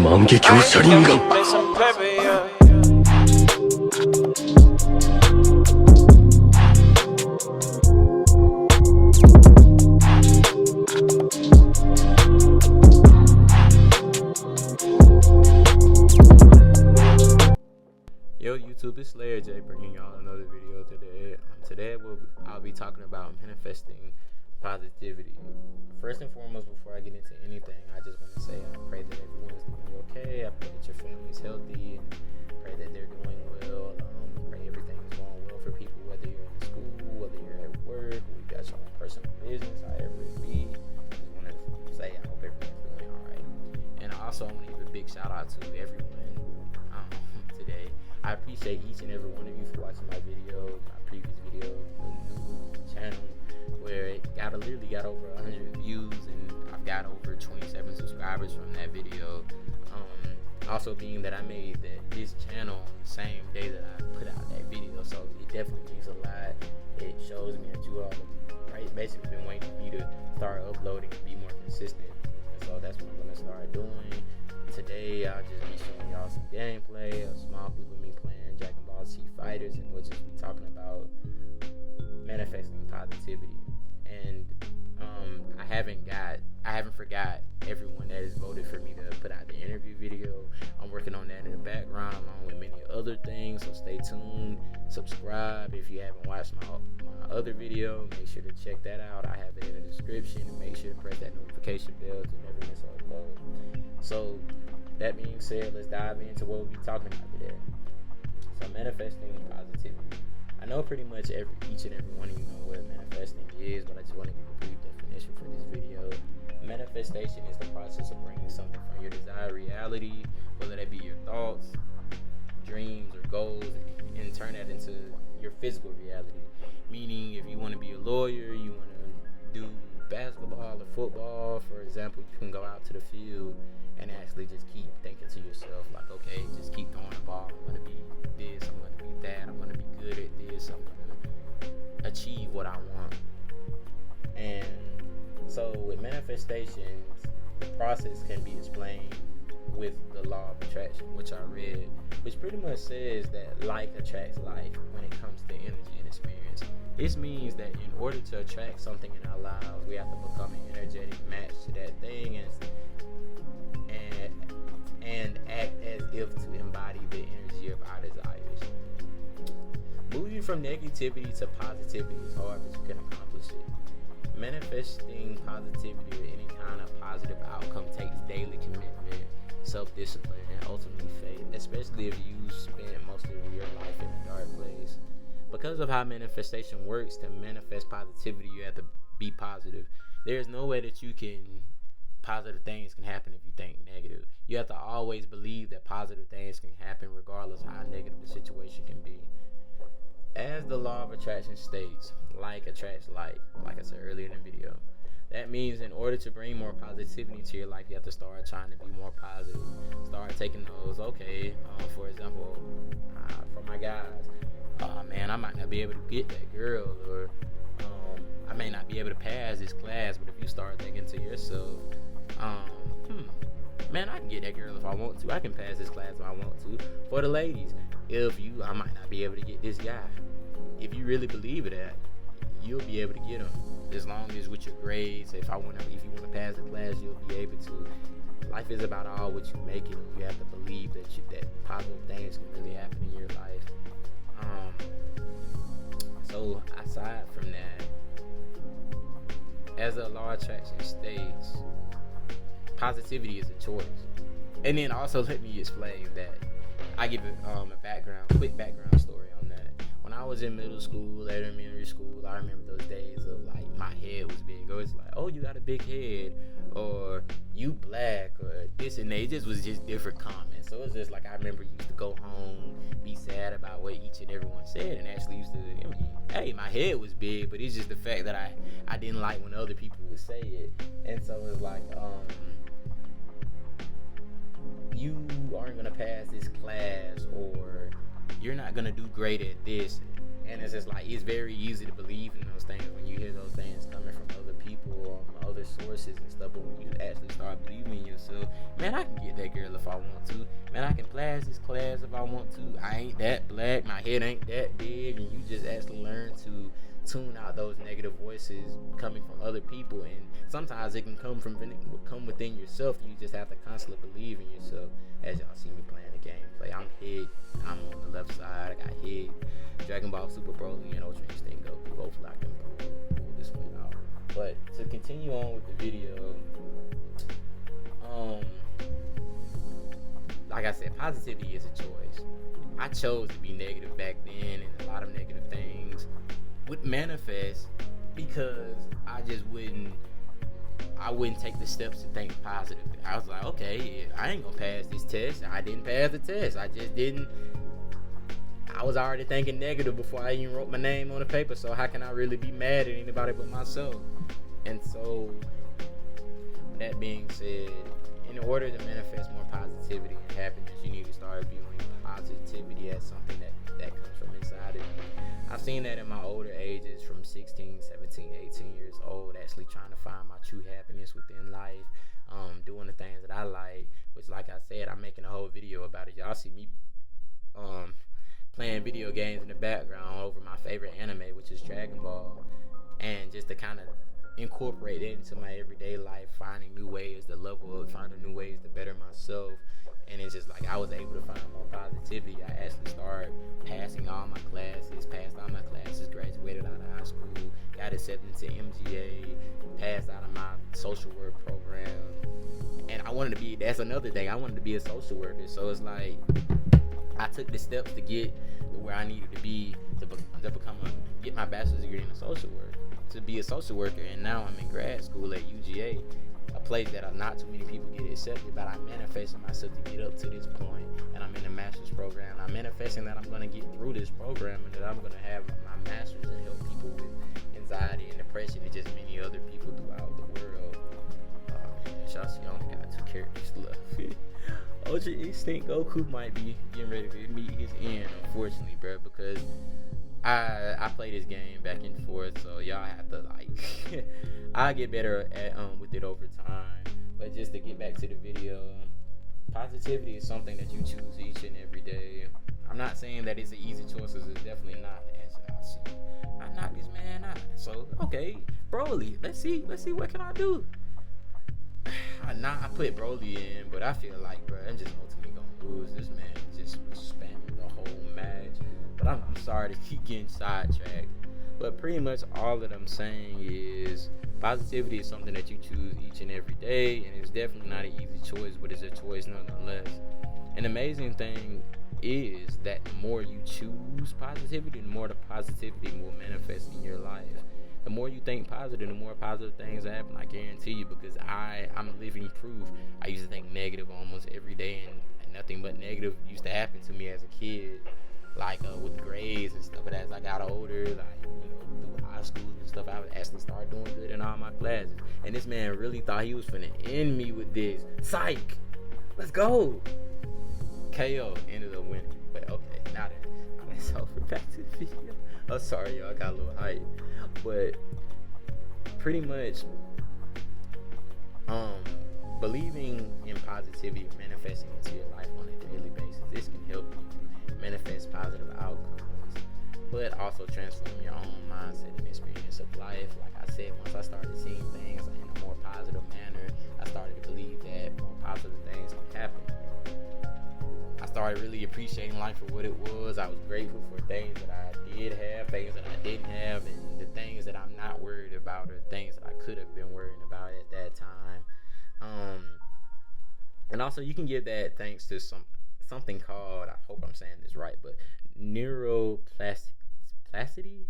万華鏡車輪眼 Yo YouTube, it's Slayer J bringing y'all another video today. Today I'll be talking about manifesting positivity. First and foremost, before I get into anything, I just want to say I pray that everyone's doing okay. I pray that your family's healthy, and pray that they're doing well. Pray everything's going well for people, whether you're in school, whether you're at work, or you got your own personal business, however it be. I just want to say I hope everyone's doing alright. And also I want to give a big shout out to everyone today. I appreciate each and every one of you for watching my video, my previous video, the new channel, where it literally got over 100 views, and I've got over 27 subscribers from that video. Also being that I made this channel on the same day that I put out that video, so it definitely means a lot. It shows me that you all have basically been waiting for me to start uploading and be more consistent, and so that's what I'm going to start doing. Today I'll just be showing y'all some gameplay, a small clip of me playing Jack and Ball C Fighterz, and we'll just be talking about manifesting positivity. And I haven't forgot everyone that has voted for me to put out the interview video. I'm working on that in the background along with many other things, so stay tuned, subscribe. If you haven't watched my other video, make sure to check that out. I have it in the description, and make sure to press that notification bell to never miss an upload. So that being said, let's dive into what we'll be talking about today. So manifesting positivity. I know pretty much each and every one of you know what manifesting is, but I just want to give a brief definition for this video. Manifestation is the process of bringing something from your desired reality, whether that be your thoughts, dreams, or goals, and turn that into your physical reality. Meaning, if you want to be a lawyer, you want to do basketball or football, for example, you can go out to the field and actually just keep thinking to yourself, like, okay, just keep throwing the ball. I'm going to be this, I'm going to be that, I'm going to be good at this, I'm going to achieve what I want. And so with manifestations, the process can be explained with the law of attraction, which I read, which pretty much says that like attracts like when it comes to energy and experience. This means that in order to attract something in our lives, we have to become an energetic match to that thing and act as if to embody the energy of our desires. Moving from negativity to positivity is hard, but you can accomplish it. Manifesting positivity or any kind of positive outcome takes daily commitment, self-discipline, and ultimately faith, especially if you spend most of your life in a dark place. Because of how manifestation works, to manifest positivity, you have to be positive. There's no way that positive things can happen if you think negative. You have to always believe that positive things can happen regardless of how negative the situation can be. As the law of attraction states, like attracts like I said earlier in the video. That means in order to bring more positivity into your life, you have to start trying to be more positive. Start taking those, for example, for my guys, man, I might not be able to get that girl, or I may not be able to pass this class, but if you start thinking to yourself, man, I can get that girl if I want to. I can pass this class if I want to. For the ladies, I might not be able to get this guy. If you really believe it, you'll be able to get him. As long as with your grades, if you want to pass the class, you'll be able to. Life is about all what you make it. You have to believe that positive things can really happen in your life. So aside from that, as the law of attraction states, positivity is a choice. And then also let me explain that. I give it a quick background story on that. When I was in middle school, elementary school, I remember those days of like my head was big. Or it's like, oh, you got a big head, or you black, or this and that. It just was just different comments. So it was just like I remember used to go home, be sad about what each and everyone said, and actually used to, hey, my head was big, but it's just the fact that I didn't like when other people would say it. And so it's like, you aren't gonna pass this class, or you're not gonna do great at this. And it's just like, it's very easy to believe in those things when you hear those things coming from other people, other other sources and stuff, but when you actually start believing in yourself, man, I can get that girl if I want to. Man, I can pass this class if I want to. I ain't that black, my head ain't that big, and you just actually learn to tune out those negative voices coming from other people. And sometimes it can come within yourself. You just have to constantly believe in yourself. As y'all see me playing the gameplay, I'm hit. I'm on the left side. I got hit. Dragon Ball Super Broly and Ultra Instinct Goku. Hopefully I can pull this one out. But to continue on with the video, like I said, positivity is a choice. I chose to be negative back then, and a lot of negative things would manifest because I wouldn't take the steps to think positive. I was like, okay, I ain't gonna pass this test. I didn't pass the test. I was already thinking negative before I even wrote my name on the paper, so how can I really be mad at anybody but myself? And so, with that being said, in order to manifest more positivity and happiness, you need to start viewing positivity as something that comes from inside of you. I've seen that in my older ages, from 16, 17, 18 years old, actually trying to find my true happiness within life, doing the things that I like, which, like I said, I'm making a whole video about it. Y'all see me playing video games in the background over my favorite anime, which is Dragon Ball, and just to kind of incorporate it into my everyday life, finding new ways to level up, finding new ways to better myself. And it's just like I was able to find more positivity. I actually started passing all my classes, graduated out of high school, got accepted to MGA, passed out of my social work program. And that's another thing, I wanted to be a social worker. So it's like I took the steps to get to where I needed to be to get my bachelor's degree in social work, to be a social worker. And now I'm in grad school at UGA, a place that not too many people get accepted, but I'm manifesting myself to get up to this point, and I'm in the master's program. I'm manifesting that I'm going to get through this program and that I'm going to have my master's and help people with anxiety and depression and just many other people throughout the world. Y'all see, I only got 2 characters left. Ultra Instinct Goku might be getting ready to meet his end, unfortunately, bro, because I play this game back and forth, so y'all have to I get better at with it over time. But just to get back to the video, positivity is something that you choose each and every day. I'm not saying that it's an easy choice, it's definitely not. As y'all see, I knocked this man out. So okay, Broly, let's see what can I do. I put Broly in, but I feel like, bro, I'm just ultimately gonna lose. This man just was spamming the whole match. But I'm sorry to keep getting sidetracked. But pretty much all that I'm saying is positivity is something that you choose each and every day, and it's definitely not an easy choice, but it's a choice nonetheless. An amazing thing is that the more you choose positivity, the more the positivity will manifest in your life. The more you think positive, the more positive things happen, I guarantee you, because I'm living proof. I used to think negative almost every day, and nothing but negative used to happen to me as a kid, with grades and stuff. But as I got older, through high school and stuff, I would actually start doing good in all my classes. And this man really thought he was finna end me with this. Psych! Let's go! KO ended up winning. But okay, now that's over. Back to the video. I'm sorry, y'all, I got a little hype. But pretty much, believing in positivity, manifesting into your life on a daily basis, this can help you manifest positive outcomes, but also transform your own mindset and experience of life. Like I said, once I started seeing things in a more positive manner, I started to believe that more positive things can happen. I started really appreciating life for what it was. I was grateful for things that I did have, things that I didn't have, and the things that I'm not worried about, or things that I could have been worrying about at that time. And also, you can give that thanks to something called, I hope I'm saying this right, but neuroplasticity.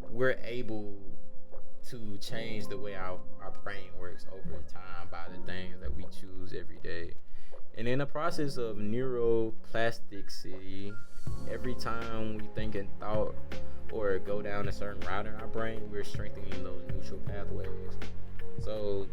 We're able to change the way our brain works over time by the things that we choose every day. And in the process of neuroplasticity, every time we think and thought or go down a certain route in our brain, we're strengthening those neutral pathways. So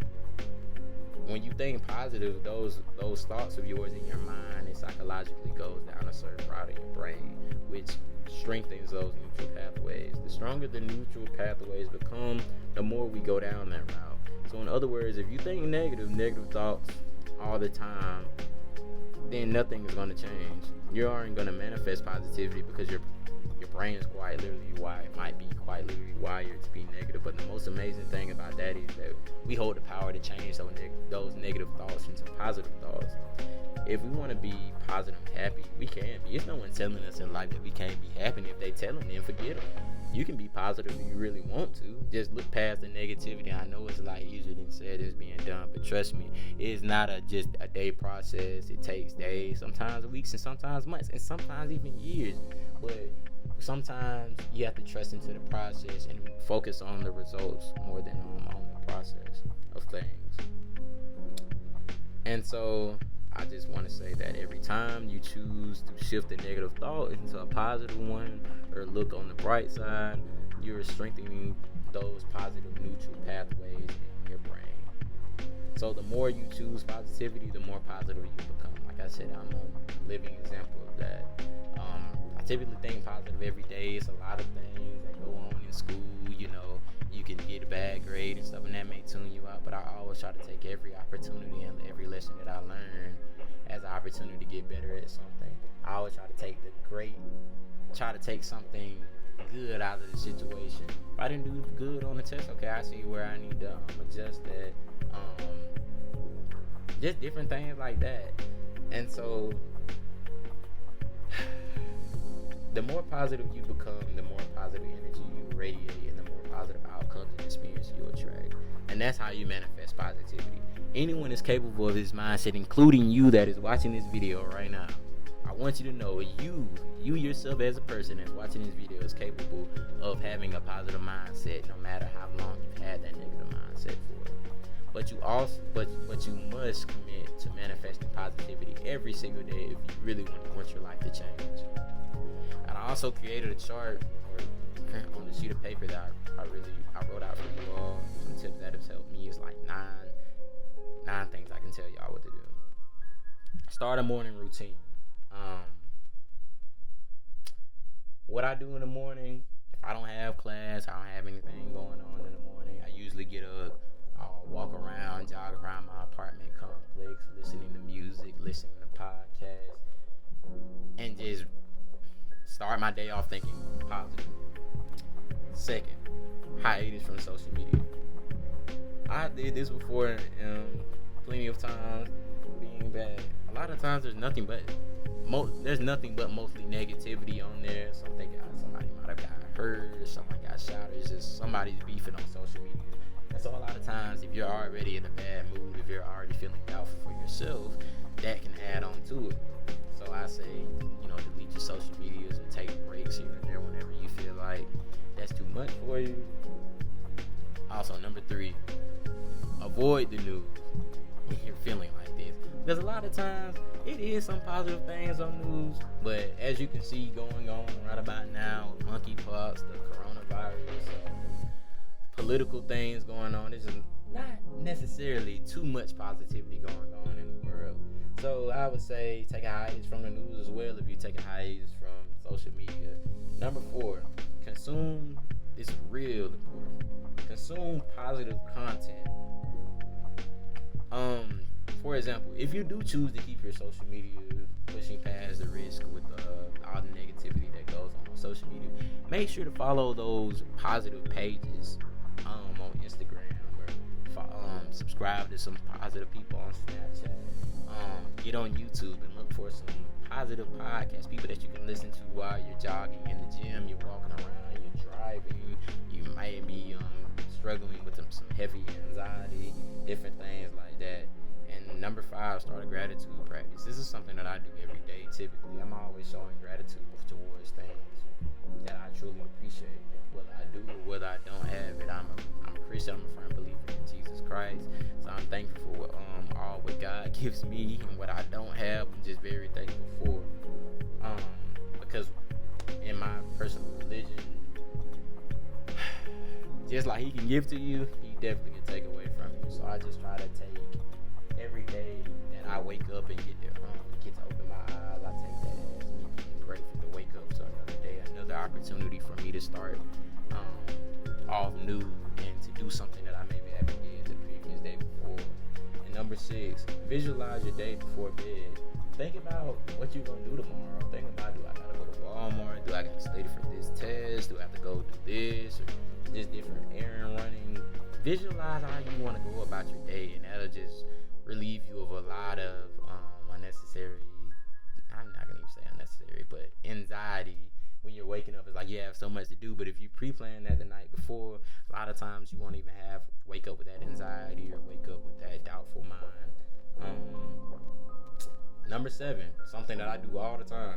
when you think positive, those thoughts of yours in your mind, it psychologically goes down a certain route in your brain, which strengthens those neutral pathways. The stronger the neutral pathways become, the more we go down that route. So in other words, if you think negative thoughts all the time, then nothing is going to change. You aren't going to manifest positivity because your brain is quite literally wired to be negative. But the most amazing thing about that is that we hold the power to change those negative thoughts into positive thoughts. If we want to be positive and happy, we can be. There's no one telling us in life that we can't be happy. If they tell them, then forget them. You can be positive if you really want to. Just look past the negativity. I know it's a lot easier than said it's being done, but trust me, it's not just a day process. It takes days, sometimes weeks, and sometimes months, and sometimes even years. But sometimes you have to trust into the process and focus on the results more than on the process of things. And so I just want to say that every time you choose to shift a negative thought into a positive one or look on the bright side, you're strengthening those positive neutral pathways in your brain. So the more you choose positivity, the more positive you become. Like I said, I'm a living example of that. I typically think positive every day. It's a lot of things that go on in school. You can get a bad grade and stuff, and that may tune you out. But I always try to take every opportunity and every lesson that I learn as an opportunity to get better at something. I always try to take something good out of the situation. If I didn't do good on the test, okay, I see where I need to adjust that. Just different things like that. And so the more positive you become, the more positive energy you radiate, and the more positive outcomes and experience you attract. And that's how you manifest positivity. Anyone is capable of this mindset, including you that is watching this video right now. I want you to know you yourself as a person that's watching this video is capable of having a positive mindset, no matter how long you've had that negative mindset for. But you must commit to manifesting positivity every single day if you really want your life to change. And I also created a chart on the sheet of paper that I wrote out for you all. Some tips that have helped me. It's like nine things I can tell y'all what to do. Start a morning routine. What I do in the morning, if I don't have class, I don't have anything going on in the morning, I usually get up, I'll walk around, jog around my apartment complex, listening to music, listening to podcasts, and just start my day off thinking positive. Second, hiatus from social media. I did this before plenty of times, being bad. A lot of times there's nothing but mostly negativity on there. Somebody might have got hurt, or someone got shot, or it's just somebody's beefing on social media. And so a lot of times, if you're already in a bad mood, if you're already feeling doubtful for yourself, that can add on to it. So I say, delete your social medias or take breaks here and there whenever you feel like that's too much for you. Also, number 3, avoid the news when you're feeling like this. Because a lot of times, it is some positive things on news, but as you can see going on right about now, monkeypox, the coronavirus, political things going on, there's not necessarily too much positivity going on in the world. So I would say take a hiatus from the news as well if you take a hiatus from social media. Number 4, consume, it's real important, consume positive content. For example, if you do choose to keep your social media pushing past the risk with all the negativity that goes on social media, make sure to follow those positive pages on Instagram, or subscribe to some positive people on Snapchat. Get on YouTube and look for some positive podcasts, people that you can listen to while you're jogging in the gym, you're walking around, you're driving, you might be struggling with some heavy anxiety, different things like that. And number 5, start a gratitude practice. This is something that I do every day. Typically, I'm always showing gratitude towards things that I truly appreciate. Whether I do or whether I don't have it, I'm a Christian. I'm a firm believer in Jesus Christ. So I'm thankful for what God gives me, and what I don't have, I'm just very thankful for. Because in my personal religion, just like He can give to you, He definitely can take away from you. So I just try to take every day that I wake up and get to open my eyes, I take that as me being grateful to wake up to another day, another opportunity for me to start off new and to do something that I maybe haven't did the previous Number 6, visualize your day before bed. Think about what you're gonna do tomorrow. Think about, do I gotta go to Walmart? Do I gotta study for this test? Do I have to go do this or just different errand running? Visualize how you want to go about your day, and that'll just relieve you of a lot of unnecessary. I'm not gonna even say unnecessary, but anxiety. When you're waking up, it's like you have so much to do, but if you pre-plan that the night before, a lot of times you won't even wake up with that anxiety or wake up with that doubtful mind. Number 7, something that I do all the time: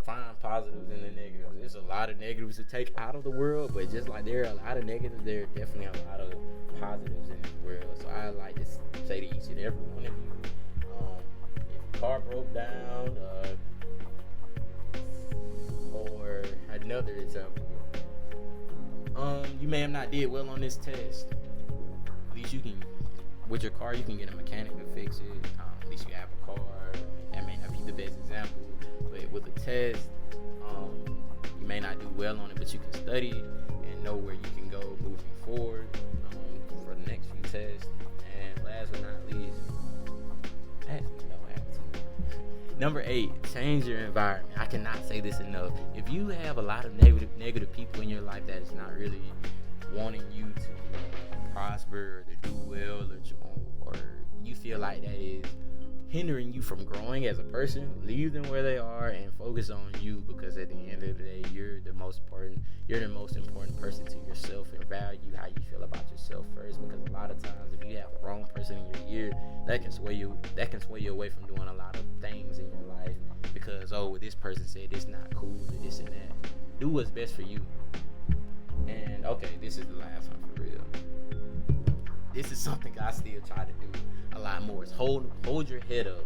find positives in the negatives. There's a lot of negatives to take out of the world, but just like there are a lot of negatives, there are definitely a lot of positives in this world. So I like to say to each and every one of you, if your car broke down, or another example, you may have not did well on this test. At least you can, with your car, you can get a mechanic to fix it. At least you have a car. That may not be the best example, but with a test, you may not do well on it, but you can study and know where you can go moving forward for the next few tests. And last but not least, Number 8, change your environment. I cannot say this enough. If you have a lot of negative people in your life that is not really wanting you to prosper or to do well, or you feel like that is hindering you from growing as a person, leave them where they are and focus on you, because at the end of the day, you're the most important person to yourself, and value how you feel about yourself first, because a lot of times if you have the wrong person in your ear, that can sway you away from doing a lot of things in your life, because this person said it's not cool or this and that. Do what's best for you. And okay, this is the last one for real. This is something I still try to do a lot more, is hold your head up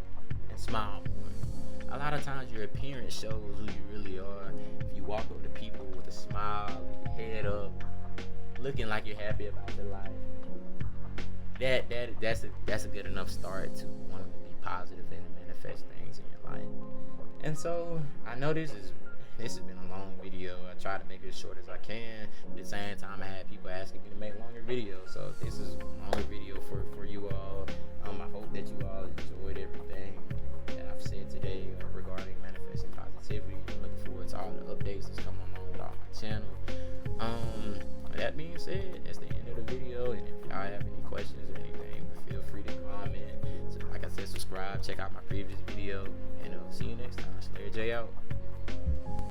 and smile more. A lot of times your appearance shows who you really are. If you walk up to people with a smile, your head up, looking like you're happy about your life, that's a good enough start to want to be positive and manifest things in your life. And so I know this has been a long video. I try to make it as short as I can. At the same time, I had people asking me to make longer videos, so this is a longer video for you all. I hope that you all enjoyed everything that I've said today regarding manifesting positivity. I'm looking forward to all the updates that's coming along with all my channel. With that being said, that's the end of the video, and if y'all have any questions or anything, feel free to comment. So like I said, subscribe, check out my previous video, and see you next time. Slayer J out.